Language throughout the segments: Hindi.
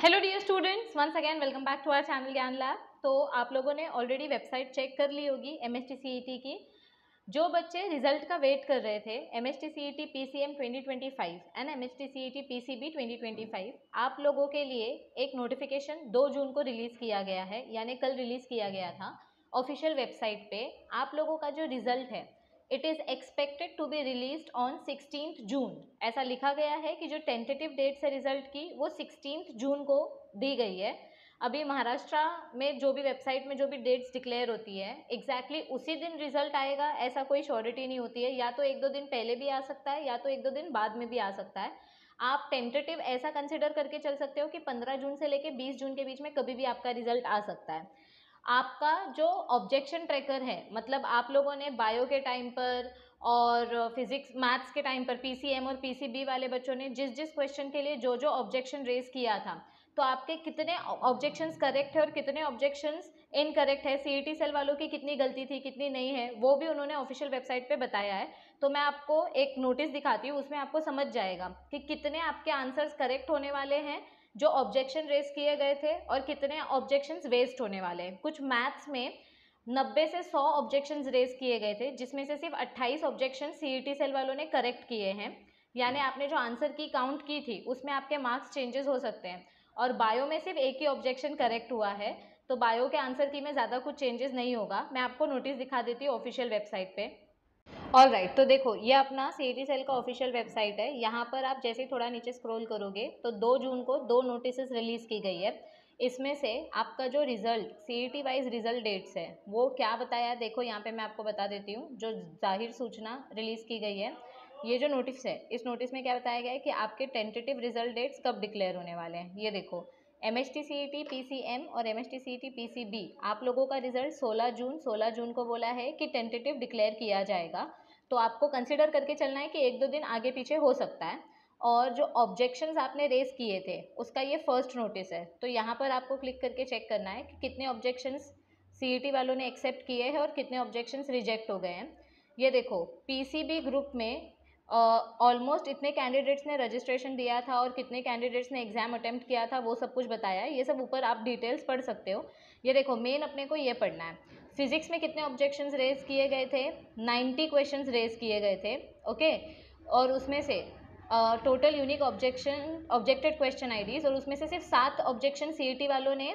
Hello dear students, once again welcome back to our channel Gyan lab. तो आप लोगों ने ऑलरेडी वेबसाइट चेक कर ली होगी एमएसटी सीईटी की। जो बच्चे रिजल्ट का वेट कर रहे थे MST CET PCM 2025 and MST CET PCB 2025, आप लोगों के लिए एक नोटिफिकेशन 2 जून को रिलीज़ किया गया है, यानी कल रिलीज़ किया गया था ऑफिशियल वेबसाइट पे। आप लोगों का जो रिजल्ट है it is expected to be released on 16th June. ऐसा लिखा गया है कि जो टेंटेटिव डेट्स है रिजल्ट की वो 16th जून को दी गई है। अभी महाराष्ट्र में जो भी वेबसाइट में जो भी डेट्स डिक्लेयर होती है एग्जैक्टली उसी दिन रिजल्ट आएगा ऐसा कोई श्योरिटी नहीं होती है। या तो 1-2 दिन पहले भी आ सकता है या तो 1-2 दिन बाद में भी आ सकता है। आप टेंटेटिव ऐसा कंसिडर करके चल सकते हो कि 15 जून से लेके 20 जून के बीच में कभी भी आपका रिजल्ट आ सकता है। आपका जो ऑब्जेक्शन ट्रैकर है, मतलब आप लोगों ने बायो के टाइम पर और फिजिक्स मैथ्स के टाइम पर पीसीएम और पीसीबी वाले बच्चों ने जिस जिस क्वेश्चन के लिए जो जो ऑब्जेक्शन रेज किया था, तो आपके कितने ऑब्जेक्शंस करेक्ट है और कितने ऑब्जेक्शंस इनकरेक्ट है, सीईटी सेल वालों की कितनी गलती थी कितनी नहीं है, वो भी उन्होंने ऑफिशियल वेबसाइट पे बताया है। तो मैं आपको एक नोटिस दिखाती हूँ, उसमें आपको समझ जाएगा कि कितने आपके आंसर्स करेक्ट होने वाले हैं जो ऑब्जेक्शन रेज किए गए थे और कितने ऑब्जेक्शंस वेस्ट होने वाले हैं। कुछ मैथ्स में 90 से 100 ऑब्जेक्शंस रेज किए गए थे, जिसमें से सिर्फ 28 ऑब्जेक्शन सीईटी सेल वालों ने करेक्ट किए हैं। यानी आपने जो आंसर की काउंट की थी उसमें आपके मार्क्स चेंजेस हो सकते हैं। और बायो में सिर्फ एक ही ऑब्जेक्शन करेक्ट हुआ है, तो बायो के आंसर की में ज़्यादा कुछ चेंजेस नहीं होगा। मैं आपको नोटिस दिखा देती हूँ ऑफिशियल वेबसाइट पे। ऑल राइट, तो देखो ये अपना सीईटी सेल का ऑफिशियल वेबसाइट है। यहाँ पर आप जैसे ही थोड़ा नीचे स्क्रॉल करोगे तो 2 जून को 2 नोटिस रिलीज़ की गई है। इसमें से आपका जो result CET wise result dates है वो क्या बताया है, देखो यहाँ पे मैं आपको बता देती हूँ। जो जाहिर सूचना रिलीज़ की गई है, ये जो नोटिस है इस नोटिस में क्या बताया गया है कि आपके टेंटेटिव रिजल्ट डेट्स कब डिक्लेयर होने वाले हैं। ये देखो, एमएसटी सीईटी पीसीएम और एमएसटी सीईटी पीसीबी आप लोगों का रिजल्ट 16 जून को बोला है कि टेंटेटिव डिक्लेयर किया जाएगा। तो आपको कंसिडर करके चलना है कि 1-2 दिन आगे पीछे हो सकता है। और जो ऑब्जेक्शंस आपने रेज किए थे उसका ये फर्स्ट नोटिस है, तो यहाँ पर आपको क्लिक करके चेक करना है कि कितने ऑब्जेक्शंस सीईटी वालों ने एक्सेप्ट किए हैं और कितने ऑब्जेक्शंस रिजेक्ट हो गए हैं। ये देखो, पीसीबी ग्रुप में ऑलमोस्ट इतने कैंडिडेट्स ने रजिस्ट्रेशन दिया था और कितने कैंडिडेट्स ने एग्जाम अटेम्प्ट किया था वो सब कुछ बताया है। ये सब ऊपर आप डिटेल्स पढ़ सकते हो। ये देखो, मेन अपने को ये पढ़ना है फिजिक्स में कितने ऑब्जेक्शंस रेज किए गए थे। 90 क्वेश्चंस रेज किए गए थे, ओके। और उसमें से total unique objected question IDs, और उसमें से सिर्फ 7 ऑब्जेक्शन सीईटी वालों ने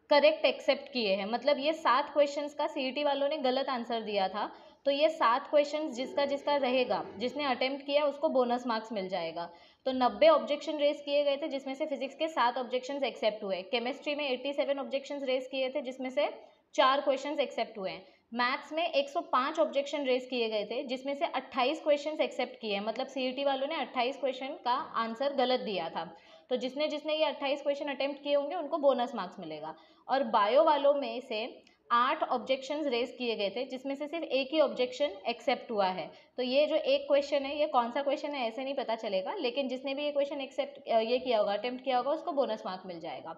करेक्ट एक्सेप्ट किए हैं। मतलब ये 7 क्वेश्चंस का सीईटी वालों ने गलत आंसर दिया था, तो ये 7 क्वेश्चंस जिसका जिसका रहेगा, जिसने अटेम्प्ट किया उसको बोनस मार्क्स मिल जाएगा। तो 90 ऑब्जेक्शन रेज किए गए थे जिसमें से फिजिक्स के 7 ऑब्जेक्शंस एक्सेप्ट हुए। केमिस्ट्री में 87 ऑब्जेक्शंस रेज किए थे जिसमें से 4 क्वेश्चंस एक्सेप्ट हुए हैं। मैथ्स में 105 ऑब्जेक्शन रेज किए गए थे जिसमें से 28 क्वेश्चंस एक्सेप्ट किए हैं। मतलब सीईटी वालों ने 28 क्वेश्चन का आंसर गलत दिया था, तो जिसने जिसने ये 28 क्वेश्चन अटेम्प्ट किए होंगे उनको बोनस मार्क्स मिलेगा। और बायो वालों में से 8 ऑब्जेक्शंस रेज किए गए थे जिसमें से सिर्फ एक ही ऑब्जेक्शन एक्सेप्ट हुआ है। तो ये जो एक क्वेश्चन है ये कौन सा क्वेश्चन है ऐसे नहीं पता चलेगा, लेकिन जिसने भी ये क्वेश्चन एक्सेप्ट ये किया होगा, अटेम्प्ट किया होगा, उसको बोनस मार्क मिल जाएगा।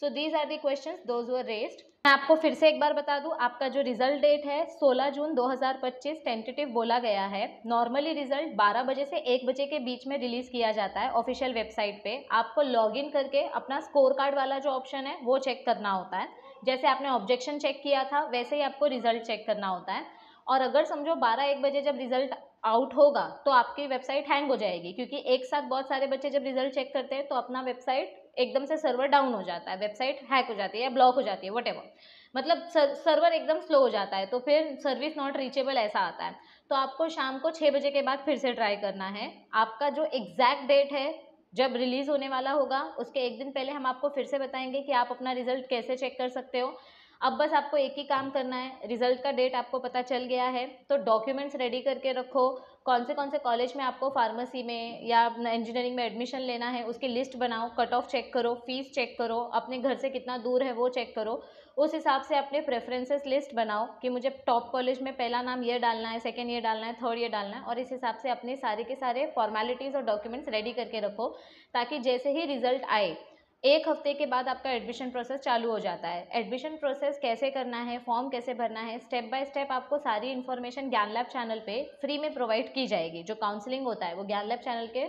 So these are the questions those were raised. मैं आपको फिर से एक बार बता दूं, आपका जो रिजल्ट डेट है 16 जून 2025 टेंटेटिव बोला गया है। नॉर्मली रिजल्ट 12 बजे से 1 बजे के बीच में रिलीज किया जाता है ऑफिशियल वेबसाइट पे। आपको लॉगिन करके अपना स्कोर कार्ड वाला जो ऑप्शन है वो चेक करना होता है। जैसे आपने ऑब्जेक्शन चेक किया था वैसे ही आपको रिजल्ट चेक करना होता है। और अगर समझो 12-1 बजे जब रिजल्ट आउट होगा तो आपकी वेबसाइट हैंग हो जाएगी, क्योंकि एक साथ बहुत सारे बच्चे जब रिजल्ट चेक करते हैं तो अपना वेबसाइट एकदम से सर्वर डाउन हो जाता है, वेबसाइट हैक हो जाती है या ब्लॉक हो जाती है, व्हाटएवर। मतलब सर्वर एकदम स्लो हो जाता है, तो फिर सर्विस नॉट रीचेबल ऐसा आता है। तो आपको शाम को 6 बजे के बाद फिर से ट्राई करना है। आपका जो एग्जैक्ट डेट है जब रिलीज होने वाला होगा उसके एक दिन पहले हम आपको फिर से बताएंगे कि आप अपना रिजल्ट कैसे चेक कर सकते हो। अब बस आपको एक ही काम करना है, रिजल्ट का डेट आपको पता चल गया है तो डॉक्यूमेंट्स रेडी करके रखो। कौन से कॉलेज में आपको फार्मेसी में या इंजीनियरिंग में एडमिशन लेना है उसकी लिस्ट बनाओ, कट ऑफ चेक करो, फीस चेक करो, अपने घर से कितना दूर है वो चेक करो। उस हिसाब से अपने प्रेफरेंसेस लिस्ट बनाओ कि मुझे टॉप कॉलेज में पहला नाम ये डालना है, सेकेंड ये डालना है, थर्ड ये डालना है, और इस हिसाब से अपने सारे के सारे फॉर्मेलिटीज़ और डॉक्यूमेंट्स रेडी करके रखो, ताकि जैसे ही रिजल्ट आए 1 हफ्ते के बाद आपका एडमिशन प्रोसेस चालू हो जाता है। एडमिशन प्रोसेस कैसे करना है, फॉर्म कैसे भरना है, स्टेप बाय स्टेप आपको सारी इन्फॉर्मेशन ज्ञान लैब चैनल पे फ्री में प्रोवाइड की जाएगी। जो काउंसलिंग होता है वो ज्ञान लैब चैनल के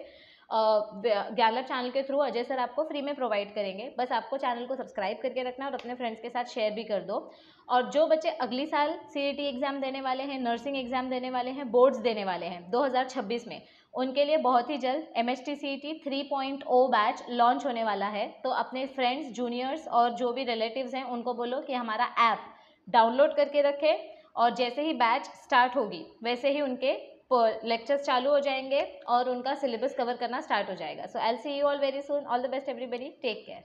ज्ञानलैब चैनल के थ्रू अजय सर आपको फ्री में प्रोवाइड करेंगे। बस आपको चैनल को सब्सक्राइब करके रखना और अपने फ्रेंड्स के साथ शेयर भी कर दो। और जो बच्चे अगली साल CET एग्ज़ाम देने वाले हैं, नर्सिंग एग्ज़ाम देने वाले हैं, बोर्ड्स देने वाले हैं 2026 में, उनके लिए बहुत ही जल्द MHT CET 3.0 बैच लॉन्च होने वाला है। तो अपने फ्रेंड्स, जूनियर्स और जो भी रिलेटिव्स हैं उनको बोलो कि हमारा ऐप डाउनलोड करके रखें, और जैसे ही बैच स्टार्ट होगी वैसे ही उनके लेक्चर्स चालू हो जाएंगे और उनका सिलेबस कवर करना स्टार्ट हो जाएगा। So I will see you all very soon. All the best everybody, take care.